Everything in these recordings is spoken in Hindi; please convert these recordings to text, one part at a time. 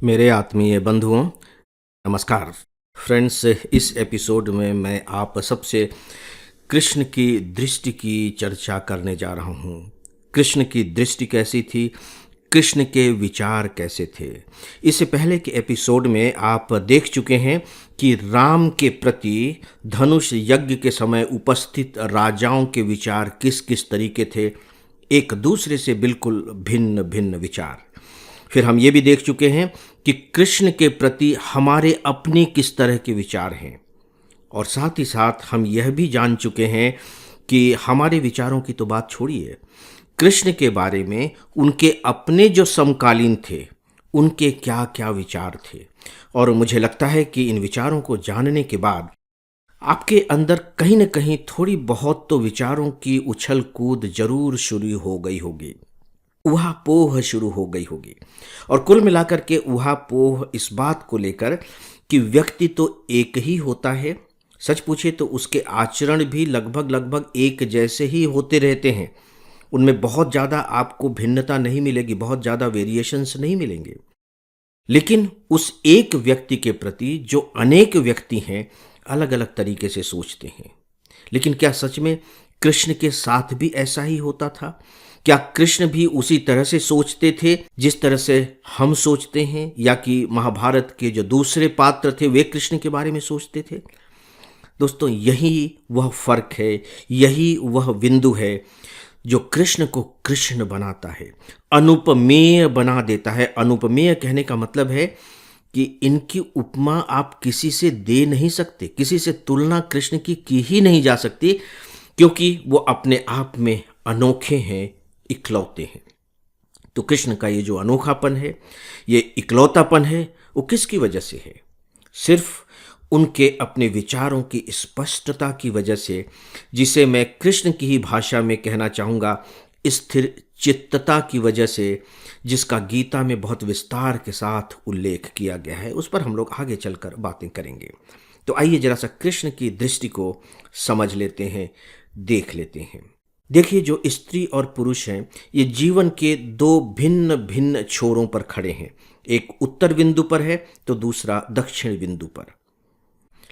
मेरे आत्मीय बंधुओं, नमस्कार। फ्रेंड्स, इस एपिसोड में मैं आप सबसे कृष्ण की दृष्टि की चर्चा करने जा रहा हूँ। कृष्ण की दृष्टि कैसी थी? कृष्ण के विचार कैसे थे? इससे पहले के एपिसोड में आप देख चुके हैं कि राम के प्रति धनुष यज्ञ के समय उपस्थित राजाओं के विचार किस किस तरीके थे। एक दूसरे से बिल्कुल भिन्न भिन्न विचार। फिर हम ये भी देख चुके हैं कि कृष्ण के प्रति हमारे अपने किस तरह के विचार हैं, और साथ ही साथ हम यह भी जान चुके हैं कि हमारे विचारों की तो बात छोड़िए, कृष्ण के बारे में उनके अपने जो समकालीन थे उनके क्या क्या विचार थे। और मुझे लगता है कि इन विचारों को जानने के बाद आपके अंदर कहीं न कहीं थोड़ी बहुत तो विचारों की उछल कूद जरूर शुरू हो गई होगी, ऊहापोह शुरू हो गई होगी। और कुल मिलाकर के ऊहापोह इस बात को लेकर कि व्यक्ति तो एक ही होता है, सच पूछे तो उसके आचरण भी लगभग लगभग एक जैसे ही होते रहते हैं। उनमें बहुत ज़्यादा आपको भिन्नता नहीं मिलेगी, बहुत ज़्यादा वेरिएशंस नहीं मिलेंगे। लेकिन उस एक व्यक्ति के प्रति जो अनेक व्यक्ति हैं, अलग अलग तरीके से सोचते हैं। लेकिन क्या सच में कृष्ण के साथ भी ऐसा ही होता था? क्या कृष्ण भी उसी तरह से सोचते थे जिस तरह से हम सोचते हैं, या कि महाभारत के जो दूसरे पात्र थे वे कृष्ण के बारे में सोचते थे? दोस्तों, यही वह फर्क है, यही वह बिंदु है जो कृष्ण को कृष्ण बनाता है, अनुपमेय बना देता है। अनुपमेय कहने का मतलब है कि इनकी उपमा आप किसी से दे नहीं सकते, किसी से तुलना कृष्ण की ही नहीं जा सकती, क्योंकि वो अपने आप में अनोखे हैं, इकलौते हैं। तो कृष्ण का ये जो अनोखापन है, ये इकलौतापन है, वो किसकी वजह से है? सिर्फ उनके अपने विचारों की स्पष्टता की वजह से, जिसे मैं कृष्ण की ही भाषा में कहना चाहूँगा स्थिर चित्तता की वजह से, जिसका गीता में बहुत विस्तार के साथ उल्लेख किया गया है। उस पर हम लोग आगे चलकर बातें करेंगे। तो आइए जरा सा कृष्ण की दृष्टि को समझ लेते हैं, देख लेते हैं। देखिए, जो स्त्री और पुरुष हैं, ये जीवन के दो भिन्न भिन्न छोरों पर खड़े हैं। एक उत्तर बिंदु पर है तो दूसरा दक्षिण बिंदु पर।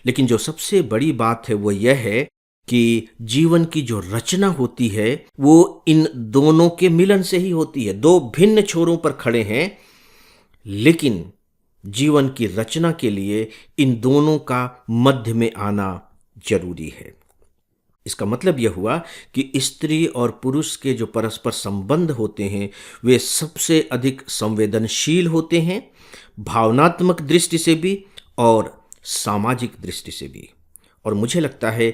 लेकिन जो सबसे बड़ी बात है वो यह है कि जीवन की जो रचना होती है वो इन दोनों के मिलन से ही होती है। दो भिन्न छोरों पर खड़े हैं, लेकिन जीवन की रचना के लिए इन दोनों का मध्य में आना जरूरी है। इसका मतलब यह हुआ कि स्त्री और पुरुष के जो परस्पर संबंध होते हैं वे सबसे अधिक संवेदनशील होते हैं, भावनात्मक दृष्टि से भी और सामाजिक दृष्टि से भी। और मुझे लगता है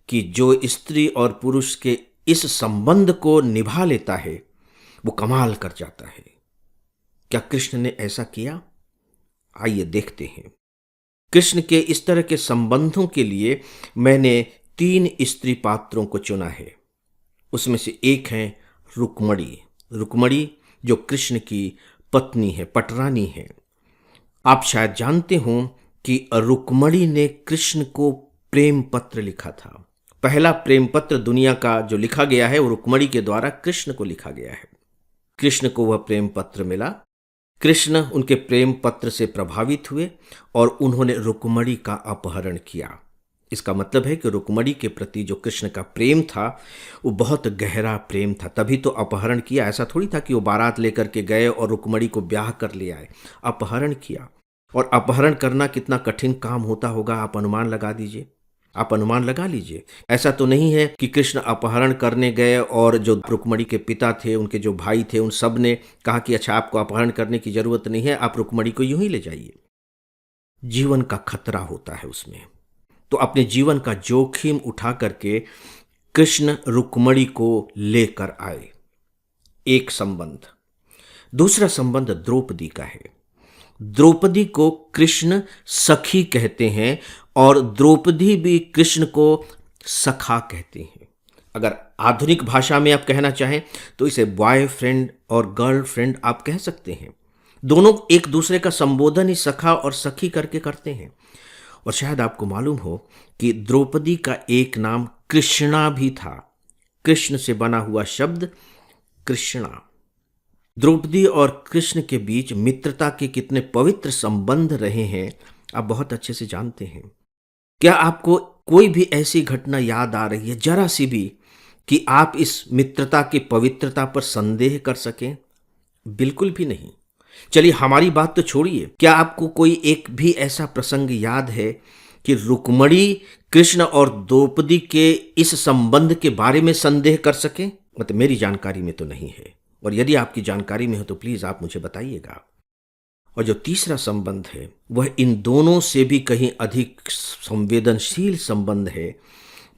कि जो स्त्री और पुरुष के इस संबंध को निभा लेता है वो कमाल कर जाता है। क्या कृष्ण ने ऐसा किया? आइए देखते हैं। कृष्ण के इस तरह के संबंधों के लिए मैंने 3 स्त्री पात्रों को चुना है। उसमें से एक है रुक्मणी। रुक्मणी जो कृष्ण की पत्नी है, पटरानी है। आप शायद जानते हो कि रुक्मणी ने कृष्ण को प्रेम पत्र लिखा था। पहला प्रेम पत्र दुनिया का जो लिखा गया है वो रुक्मणी के द्वारा कृष्ण को लिखा गया है। कृष्ण को वह प्रेम पत्र मिला। कृष्ण उनके प्रेम पत्र से प्रभावित हुए और उन्होंने रुक्मणी का अपहरण किया। इसका मतलब है कि रुक्मणी के प्रति जो कृष्ण का प्रेम था वो बहुत गहरा प्रेम था, तभी तो अपहरण किया। ऐसा थोड़ी था कि वो बारात लेकर के गए और रुक्मणी को ब्याह कर ले आए। अपहरण किया। और अपहरण करना कितना कठिन काम होता होगा, आप अनुमान लगा दीजिए, आप अनुमान लगा लीजिए। ऐसा तो नहीं है कि कृष्ण अपहरण करने गए और जो रुक्मणी के पिता थे, उनके जो भाई थे, उन सब ने कहा कि अच्छा, आपको अपहरण करने की जरूरत नहीं है, आप रुक्मणी को यूं ही ले जाइए। जीवन का खतरा होता है उसमें। तो अपने जीवन का जोखिम उठा करके कृष्ण रुक्मणी को लेकर आए। एक संबंध। दूसरा संबंध द्रौपदी का है। द्रौपदी को कृष्ण सखी कहते हैं और द्रौपदी भी कृष्ण को सखा कहते हैं। अगर आधुनिक भाषा में आप कहना चाहें तो इसे बॉयफ्रेंड और गर्लफ्रेंड आप कह सकते हैं। दोनों एक दूसरे का संबोधन ही सखा और सखी करके करते हैं। और शायद आपको मालूम हो कि द्रौपदी का एक नाम कृष्णा भी था। कृष्ण से बना हुआ शब्द कृष्णा। द्रौपदी और कृष्ण के बीच मित्रता के कितने पवित्र संबंध रहे हैं आप बहुत अच्छे से जानते हैं। क्या आपको कोई भी ऐसी घटना याद आ रही है, जरा सी भी, कि आप इस मित्रता की पवित्रता पर संदेह कर सकें? बिल्कुल भी नहीं। चलिए हमारी बात तो छोड़िए, क्या आपको कोई एक भी ऐसा प्रसंग याद है कि रुक्मणी कृष्ण और द्रौपदी के इस संबंध के बारे में संदेह कर सके? मतलब मेरी जानकारी में तो नहीं है, और यदि आपकी जानकारी में हो तो प्लीज आप मुझे बताइएगा। और जो तीसरा संबंध है वह इन दोनों से भी कहीं अधिक संवेदनशील संबंध है,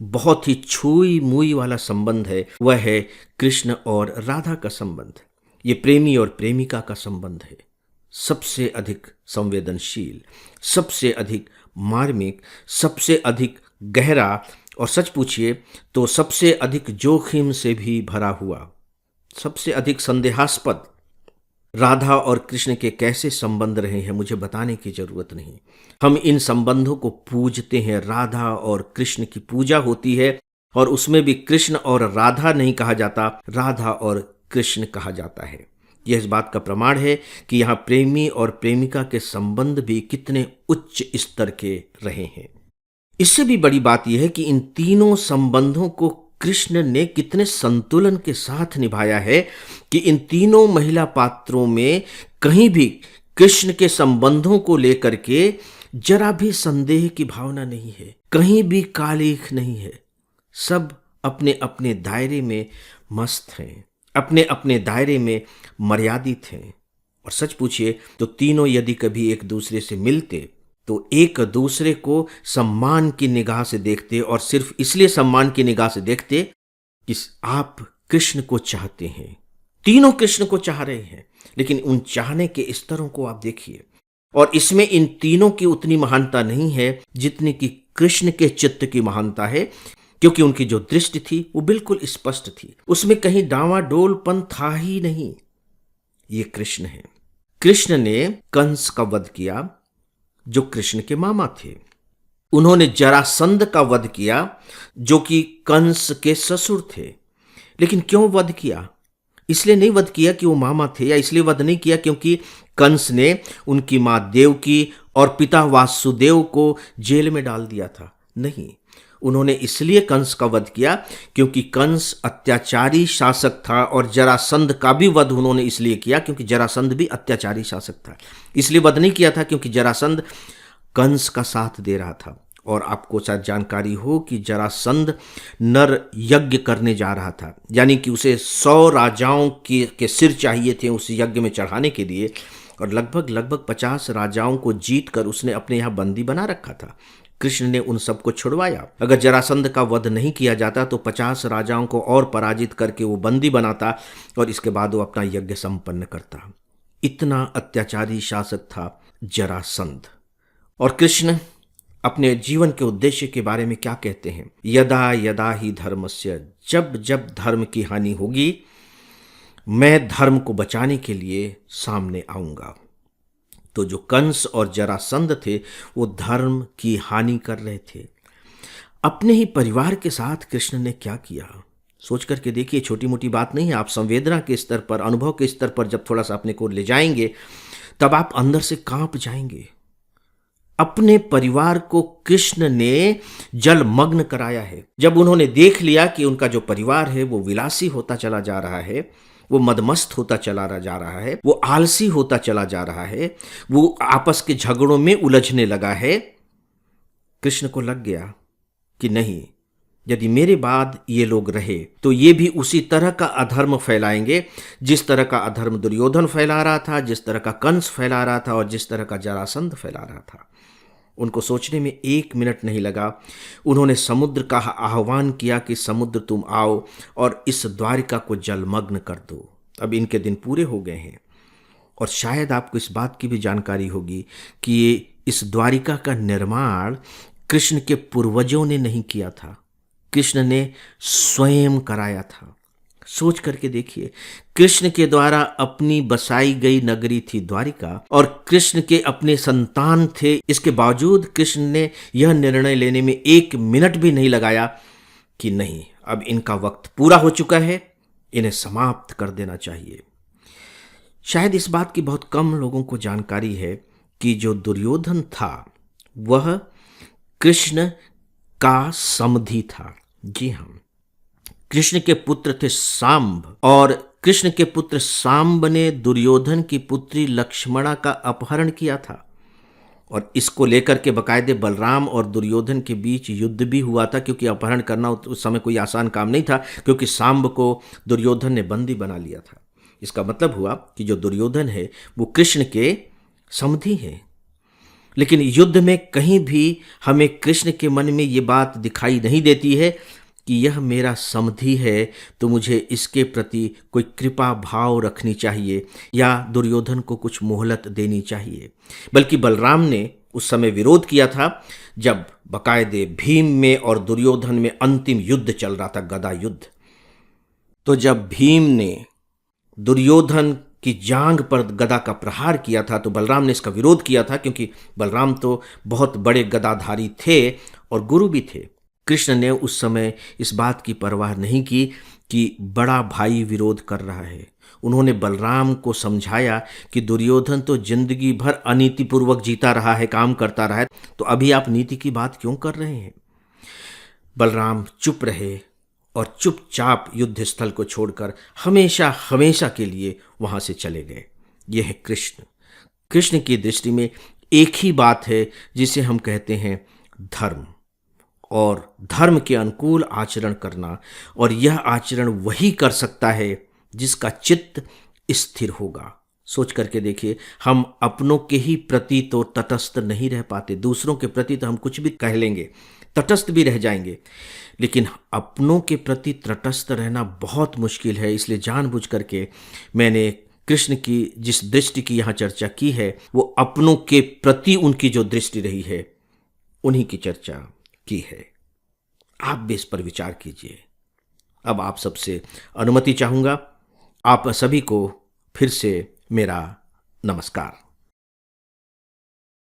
बहुत ही छुई मुई वाला संबंध है, वह है कृष्ण और राधा का संबंध। ये प्रेमी और प्रेमिका का संबंध है, सबसे अधिक संवेदनशील, सबसे अधिक मार्मिक, सबसे अधिक गहरा, और सच पूछिए तो सबसे अधिक जोखिम से भी भरा हुआ, सबसे अधिक संदेहास्पद। राधा और कृष्ण के कैसे संबंध रहे हैं मुझे बताने की जरूरत नहीं। हम इन संबंधों को पूजते हैं, राधा और कृष्ण की पूजा होती है, और उसमें भी कृष्ण और राधा नहीं कहा जाता, राधा और कृष्ण कहा जाता है। यह इस बात का प्रमाण है कि यहाँ प्रेमी और प्रेमिका के संबंध भी कितने उच्च स्तर के रहे हैं। इससे भी बड़ी बात यह है कि इन तीनों संबंधों को कृष्ण ने कितने संतुलन के साथ निभाया है कि इन तीनों महिला पात्रों में कहीं भी कृष्ण के संबंधों को लेकर के जरा भी संदेह की भावना नहीं है, कहीं भी कालीख नहीं है। सब अपने अपने दायरे में मस्त हैं, अपने अपने दायरे में मर्यादित हैं। और सच पूछिए तो तीनों यदि कभी एक दूसरे से मिलते तो एक दूसरे को सम्मान की निगाह से देखते, और सिर्फ इसलिए सम्मान की निगाह से देखते कि आप कृष्ण को चाहते हैं। तीनों कृष्ण को चाह रहे हैं, लेकिन उन चाहने के स्तरों को आप देखिए, और इसमें इन तीनों की उतनी महानता नहीं है जितनी कि कृष्ण के चित्त की महानता है, क्योंकि उनकी जो दृष्टि थी वो बिल्कुल स्पष्ट थी, उसमें कहीं डावाडोलपन था ही नहीं। ये कृष्ण है। कृष्ण ने कंस का वध किया जो कृष्ण के मामा थे। उन्होंने जरासंध का वध किया जो कि कंस के ससुर थे। लेकिन क्यों वध किया? इसलिए नहीं वध किया कि वो मामा थे, या इसलिए वध नहीं किया क्योंकि कंस ने उनकी मां देवकी और पिता वासुदेव को जेल में डाल दिया था। नहीं, उन्होंने इसलिए कंस का वध किया क्योंकि कंस अत्याचारी शासक था, और जरासंध का भी वध उन्होंने इसलिए किया क्योंकि जरासंध भी अत्याचारी शासक था। इसलिए वध नहीं किया था क्योंकि जरासंध कंस का साथ दे रहा था। और आपको शायद जानकारी हो कि जरासंध नर यज्ञ करने जा रहा था, यानी कि उसे 100 राजाओं के सिर चाहिए थे उस यज्ञ में चढ़ाने के लिए, और लगभग 50 राजाओं को जीत कर उसने अपने यहाँ बंदी बना रखा था। कृष्ण ने उन सबको छुड़वाया। अगर जरासंध का वध नहीं किया जाता तो 50 राजाओं को और पराजित करके वो बंदी बनाता, और इसके बाद वो अपना यज्ञ संपन्न करता। इतना अत्याचारी शासक था जरासंध। और कृष्ण अपने जीवन के उद्देश्य के बारे में क्या कहते हैं? यदा यदा ही धर्मस्य, जब जब धर्म की हानि होगी मैं धर्म को बचाने के लिए सामने आऊंगा। तो जो कंस और जरासंध थे वो धर्म की हानि कर रहे थे। अपने ही परिवार के साथ कृष्ण ने क्या किया, सोच करके देखिए। छोटी मोटी बात नहीं है। आप संवेदना के स्तर पर, अनुभव के स्तर पर जब थोड़ा सा अपने को ले जाएंगे तब आप अंदर से कांप जाएंगे। अपने परिवार को कृष्ण ने जलमग्न कराया है। जब उन्होंने देख लिया कि उनका जो परिवार है वो विलासी होता चला जा रहा है, वो मदमस्त होता चला जा रहा है, वो आलसी होता चला जा रहा है, वो आपस के झगड़ों में उलझने लगा है, कृष्ण को लग गया कि नहीं, यदि मेरे बाद ये लोग रहे तो ये भी उसी तरह का अधर्म फैलाएंगे जिस तरह का अधर्म दुर्योधन फैला रहा था, जिस तरह का कंस फैला रहा था, और जिस तरह का जरासंध फैला रहा था। उनको सोचने में 1 मिनट नहीं लगा। उन्होंने समुद्र का आह्वान किया कि समुद्र तुम आओ और इस द्वारिका को जलमग्न कर दो। अब इनके दिन पूरे हो गए हैं, और शायद आपको इस बात की भी जानकारी होगी कि इस द्वारिका का निर्माण कृष्ण के पूर्वजों ने नहीं किया था, कृष्ण ने स्वयं कराया था। सोच करके देखिए, कृष्ण के द्वारा अपनी बसाई गई नगरी थी द्वारिका, और कृष्ण के अपने संतान थे। इसके बावजूद कृष्ण ने यह निर्णय लेने में 1 मिनट भी नहीं लगाया कि नहीं, अब इनका वक्त पूरा हो चुका है, इन्हें समाप्त कर देना चाहिए। शायद इस बात की बहुत कम लोगों को जानकारी है कि जो दुर्योधन था वह कृष्ण का समधी था। जी हाँ, कृष्ण के पुत्र थे सांब, और कृष्ण के पुत्र सांब ने दुर्योधन की पुत्री लक्ष्मणा का अपहरण किया था। और इसको लेकर के बकायदे बलराम और दुर्योधन के बीच युद्ध भी हुआ था, क्योंकि अपहरण करना उस समय कोई आसान काम नहीं था, क्योंकि सांब को दुर्योधन ने बंदी बना लिया था। इसका मतलब हुआ कि जो दुर्योधन है वो कृष्ण के समधी है। लेकिन युद्ध में कहीं भी हमें कृष्ण के मन में ये बात दिखाई नहीं देती है कि यह मेरा समधी है, तो मुझे इसके प्रति कोई कृपा भाव रखनी चाहिए या दुर्योधन को कुछ मोहलत देनी चाहिए। बल्कि बलराम ने उस समय विरोध किया था जब बकायदे भीम में और दुर्योधन में अंतिम युद्ध चल रहा था, गदा युद्ध। तो जब भीम ने दुर्योधन की जांघ पर गदा का प्रहार किया था तो बलराम ने इसका विरोध किया था, क्योंकि बलराम तो बहुत बड़े गदाधारी थे और गुरु भी थे। कृष्ण ने उस समय इस बात की परवाह नहीं की कि बड़ा भाई विरोध कर रहा है। उन्होंने बलराम को समझाया कि दुर्योधन तो जिंदगी भर अनीतिपूर्वक जीता रहा है, काम करता रहा है, तो अभी आप नीति की बात क्यों कर रहे हैं। बलराम चुप रहे और चुपचाप युद्ध स्थल को छोड़कर हमेशा हमेशा के लिए वहां से चले गए। यह है कृष्ण। कृष्ण की दृष्टि में एक ही बात है जिसे हम कहते हैं धर्म, और धर्म के अनुकूल आचरण करना, और यह आचरण वही कर सकता है जिसका चित्त स्थिर होगा। सोच करके देखिए, हम अपनों के ही प्रति तो तटस्थ नहीं रह पाते, दूसरों के प्रति तो हम कुछ भी कह लेंगे, तटस्थ भी रह जाएंगे, लेकिन अपनों के प्रति तटस्थ रहना बहुत मुश्किल है। इसलिए जानबूझ करके मैंने कृष्ण की जिस दृष्टि की यहाँ चर्चा की है वो अपनों के प्रति उनकी जो दृष्टि रही है उन्हीं की चर्चा की है। आप भी इस पर विचार कीजिए। अब आप सबसे अनुमति चाहूँगा। आप सभी को फिर से मेरा नमस्कार।